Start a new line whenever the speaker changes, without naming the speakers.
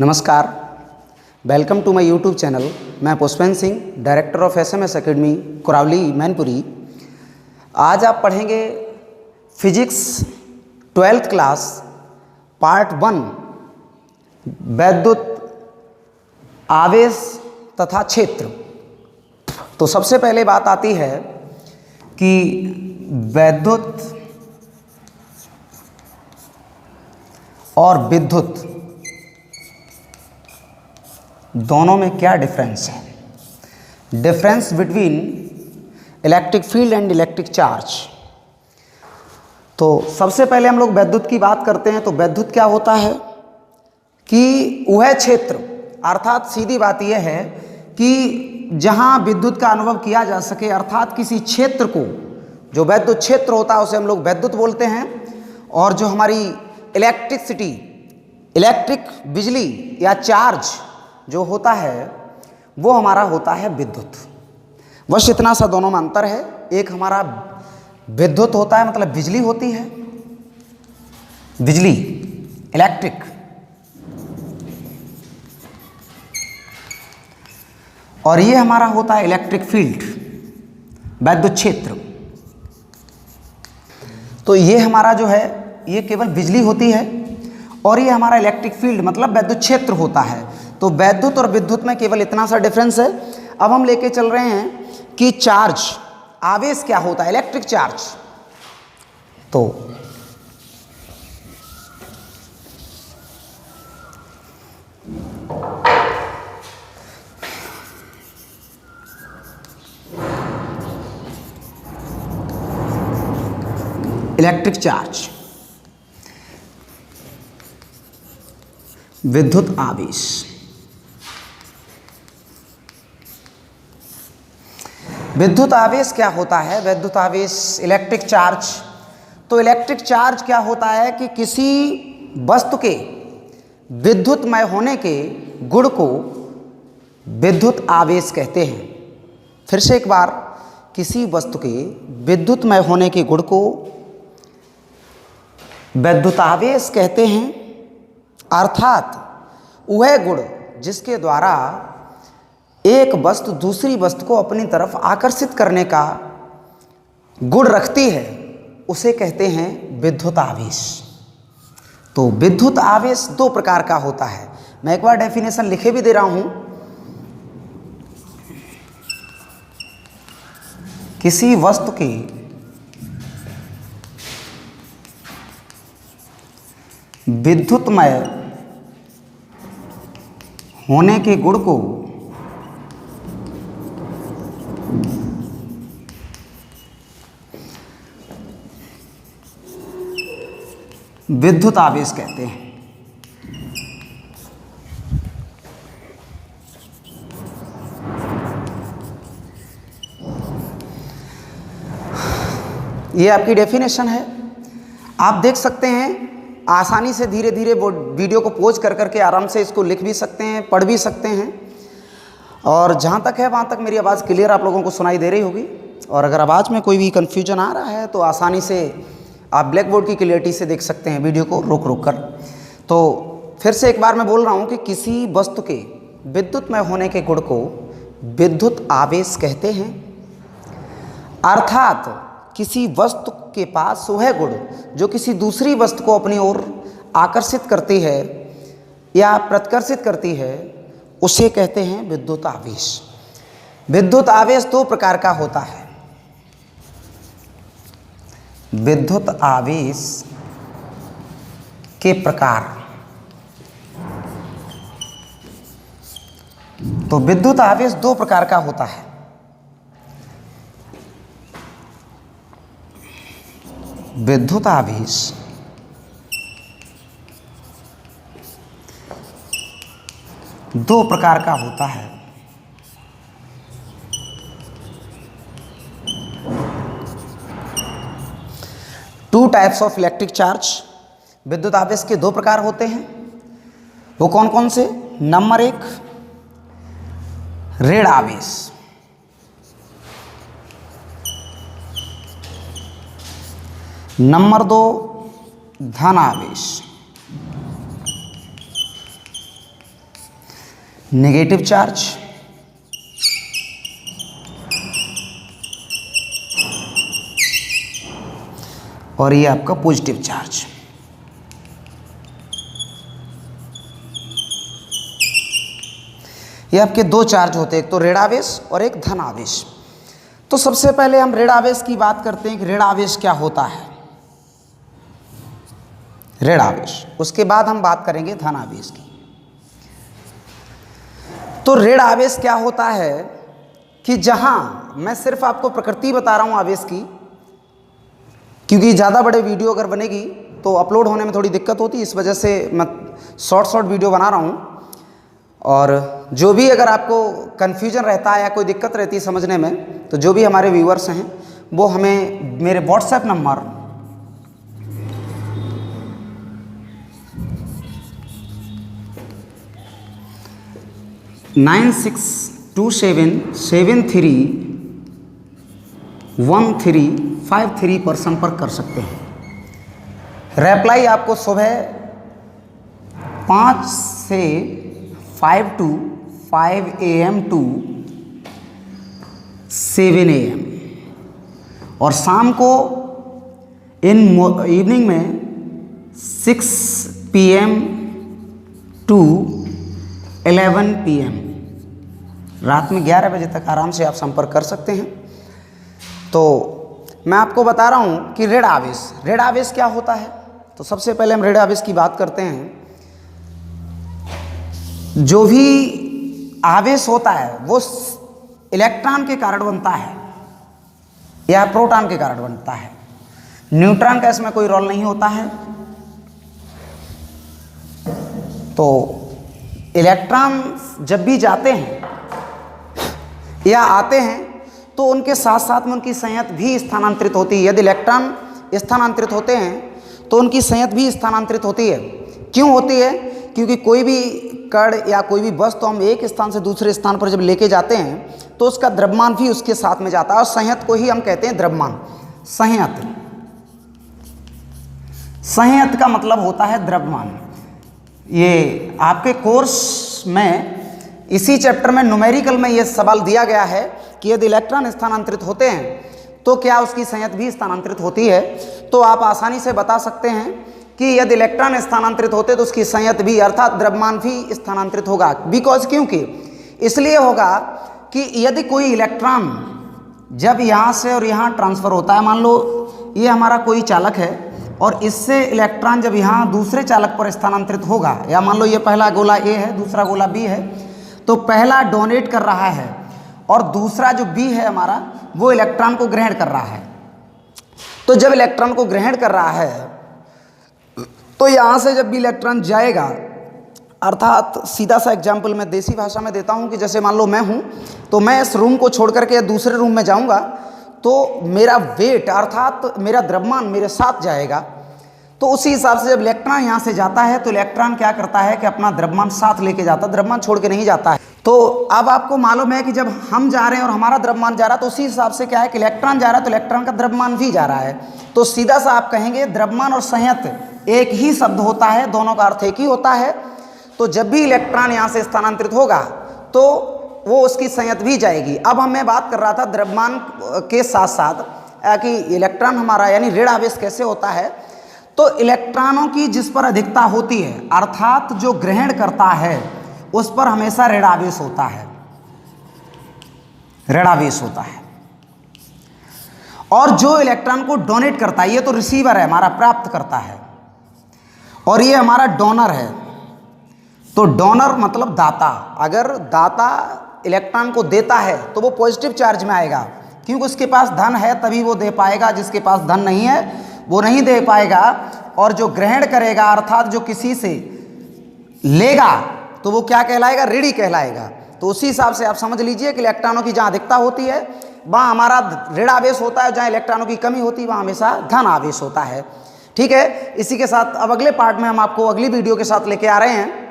नमस्कार, welcome to my YouTube channel. मैं Pushpendra Singh, director of SMS academy Kurawali Mainpuri. आज आप पढ़ेंगे फिजिक्स 12th क्लास पार्ट 1 वैद्युत आवेश तथा क्षेत्र। तो सबसे पहले बात आती है कि वैद्युत और विद्युत दोनों में क्या डिफरेंस है। Difference between electric field and electric charge. तो सबसे पहले हम लोग वैद्युत की बात करते हैं। तो वैद्युत क्या होता है कि वह क्षेत्र, अर्थात सीधी बात यह है कि जहां विद्युत का अनुभव किया जा सके, अर्थात किसी क्षेत्र को, जो वैद्युत क्षेत्र होता है उसे हम लोग वैद्युत बोलते हैं। और जो हमारी इलेक्ट्रिसिटी, इलेक्ट्रिक बिजली या चार्ज जो होता है वो हमारा होता है विद्युत। बस इतना सा दोनों में अंतर है। एक हमारा विद्युत होता है, मतलब बिजली होती है, बिजली इलेक्ट्रिक, और ये हमारा होता है इलेक्ट्रिक फील्ड, वैद्युत क्षेत्र। तो ये हमारा जो है ये केवल बिजली होती है, और ये हमारा इलेक्ट्रिक फील्ड मतलब वैद्युत क्षेत्र होता है। तो वैद्युत और विद्युत में केवल इतना सा डिफरेंस है। अब हम लेके चल रहे हैं कि चार्ज, आवेश क्या होता है, इलेक्ट्रिक चार्ज। तो इलेक्ट्रिक चार्ज, विद्युत आवेश। विद्युत आवेश क्या होता है, वैद्युत आवेश, इलेक्ट्रिक चार्ज। तो इलेक्ट्रिक चार्ज क्या होता है कि किसी वस्तु के विद्युतमय होने के गुण को विद्युत आवेश कहते हैं। फिर से एक बार, किसी वस्तु के विद्युतमय होने के गुण को विद्युत आवेश कहते हैं, अर्थात वह गुण जिसके द्वारा एक वस्तु दूसरी वस्तु को अपनी तरफ आकर्षित करने का गुण रखती है, उसे कहते हैं विद्युत आवेश। तो विद्युत आवेश दो प्रकार का होता है। मैं एक बार डेफिनेशन लिखे भी दे रहा हूं। किसी वस्तु के विद्युतमय होने के गुण को विद्युत आवेश कहते हैं। ये आपकी डेफिनेशन है। आप देख सकते हैं आसानी से, धीरे धीरे वो वीडियो को पॉज कर करके आराम से इसको लिख भी सकते हैं, पढ़ भी सकते हैं। और जहाँ तक है वहाँ तक मेरी आवाज़ क्लियर आप लोगों को सुनाई दे रही होगी। और अगर आवाज़ में कोई भी कन्फ्यूजन आ रहा है तो आसानी से आप ब्लैक बोर्ड की क्लियरिटी से देख सकते हैं वीडियो को रोक रोक कर। तो फिर से एक बार मैं बोल रहा हूँ कि किसी वस्तु के विद्युतमय होने के गुण को विद्युत आवेश कहते हैं, अर्थात किसी वस्तु के पास वह गुण जो किसी दूसरी वस्तु को अपनी ओर आकर्षित करती है या प्रतिकर्षित करती है, उसे कहते हैं विद्युत आवेश। विद्युत आवेश दो प्रकार का होता है। विद्युत आवेश के प्रकार। तो विद्युत आवेश दो प्रकार का होता है। विद्युत आवेश दो प्रकार का होता है। Two types of electric charge. विद्युत आवेश के दो प्रकार होते हैं। वो कौन कौन से? नंबर एक, ऋण आवेश। नंबर दो, धन आवेश। नेगेटिव चार्ज, और ये आपका पॉजिटिव चार्ज। ये आपके दो चार्ज होते हैं, एक तो ऋण आवेश और एक धन आवेश। तो सबसे पहले हम ऋण आवेश की बात करते हैं कि ऋण आवेश क्या होता है, ऋण आवेश। उसके बाद हम बात करेंगे धन आवेश की। तो ऋण आवेश क्या होता है कि जहां मैं सिर्फ आपको प्रकृति बता रहा हूं आवेश की, क्योंकि ज़्यादा बड़े वीडियो अगर बनेगी तो अपलोड होने में थोड़ी दिक्कत होती है, इस वजह से मैं शॉर्ट वीडियो बना रहा हूं। और जो भी अगर आपको कन्फ्यूजन रहता है या कोई दिक्कत रहती है समझने में, तो जो भी हमारे व्यूअर्स हैं वो हमें मेरे व्हाट्सएप नंबर 9627731353 पर संपर्क कर सकते हैं। रिप्लाई आपको सुबह 5 से 5 to 5 AM to 7 AM, और शाम को इवनिंग में 6 PM to 11 PM, रात में 11 बजे तक आराम से आप संपर्क कर सकते हैं। तो मैं आपको बता रहा हूँ कि ऋण आवेश, ऋण आवेश क्या होता है। तो सबसे पहले हम ऋण आवेश की बात करते हैं। जो भी आवेश होता है वो इलेक्ट्रॉन के कारण बनता है या प्रोटॉन के कारण बनता है। न्यूट्रॉन का इसमें कोई रोल नहीं होता है। तो इलेक्ट्रॉन जब भी जाते हैं या आते हैं तो उनके साथ साथ में उनकी संयत भी स्थानांतरित होती है। यदि इलेक्ट्रॉन स्थानांतरित होते हैं तो उनकी संयत भी स्थानांतरित होती है। क्यों होती है? क्योंकि कोई भी कण या कोई भी वस्तु हम एक स्थान से दूसरे स्थान पर जब लेके जाते हैं तो उसका द्रव्यमान भी उसके साथ में जाता है, और संयत को ही हम कहते हैं द्रव्यमान। संयत, संयत का मतलब होता है द्रव्यमान। ये आपके कोर्स में इसी चैप्टर में न्यूमेरिकल में ये सवाल दिया गया है कि यदि इलेक्ट्रॉन स्थानांतरित होते हैं तो क्या उसकी संयत भी स्थानांतरित होती है। तो आप आसानी से बता सकते हैं कि यदि इलेक्ट्रॉन स्थानांतरित होते तो उसकी संयत भी अर्थात द्रव्यमान भी स्थानांतरित होगा। बिकॉज क्योंकि इसलिए होगा कि यदि कोई इलेक्ट्रॉन जब यहाँ से और यहाँ ट्रांसफ़र होता है, मान लो ये हमारा कोई चालक है और इससे इलेक्ट्रॉन जब यहाँ दूसरे चालक पर स्थानांतरित होगा, या मान लो ये पहला गोला ए है दूसरा गोला बी है, तो पहला डोनेट कर रहा है और दूसरा जो बी है हमारा वो इलेक्ट्रॉन को ग्रहण कर रहा है। तो जब इलेक्ट्रॉन को ग्रहण कर रहा है तो यहाँ से जब भी इलेक्ट्रॉन जाएगा, अर्थात सीधा सा एग्जाम्पल मैं देसी भाषा में देता हूँ कि जैसे मान लो मैं हूँ तो मैं इस रूम को छोड़ करके दूसरे रूम में जाऊँगा तो मेरा वेट अर्थात मेरा द्रव्यमान मेरे साथ जाएगा। तो उसी हिसाब से जब इलेक्ट्रॉन यहाँ से जाता है तो इलेक्ट्रॉन क्या करता है कि अपना द्रव्यमान साथ लेके जाता है, द्रव्यमान छोड़ के नहीं जाता है। तो अब आपको मालूम है कि जब हम जा रहे हैं और हमारा द्रव्यमान जा रहा है तो उसी हिसाब से क्या है कि इलेक्ट्रॉन जा रहा है तो इलेक्ट्रॉन का द्रव्यमान भी जा रहा है। तो सीधा सा आप कहेंगे द्रव्यमान और संयत एक ही शब्द होता है, दोनों का अर्थ एक ही होता है। तो जब भी इलेक्ट्रॉन यहाँ से स्थानांतरित होगा तो वो उसकी संयत भी जाएगी। अब मैं बात कर रहा था द्रव्यमान के साथ साथ कि इलेक्ट्रॉन हमारा यानी ऋण आवेश कैसे होता है। तो इलेक्ट्रॉनों की जिस पर अधिकता होती है अर्थात जो ग्रहण करता है उस पर हमेशा ऋण आवेश होता है, ऋण आवेश होता है। और जो इलेक्ट्रॉन को डोनेट करता है ये तो रिसीवर है हमारा, प्राप्त करता है, और ये हमारा डोनर है। तो डोनर मतलब दाता। अगर दाता इलेक्ट्रॉन को देता है तो वो पॉजिटिव चार्ज में आएगा, क्योंकि उसके पास धन है तभी वो दे पाएगा, जिसके पास धन नहीं है वो नहीं दे पाएगा। और जो ग्रहण करेगा अर्थात जो किसी से लेगा तो वो क्या कहलाएगा? ऋणी कहलाएगा। तो उसी हिसाब से आप समझ लीजिए कि इलेक्ट्रॉनों की जहाँ अधिकता होती है वहाँ हमारा ऋण आवेश होता है, जहाँ इलेक्ट्रॉनों की कमी होती है वहाँ हमेशा धन आवेश होता है। ठीक है, इसी के साथ अब अगले पार्ट में हम आपको अगली वीडियो के साथ लेके आ रहे हैं।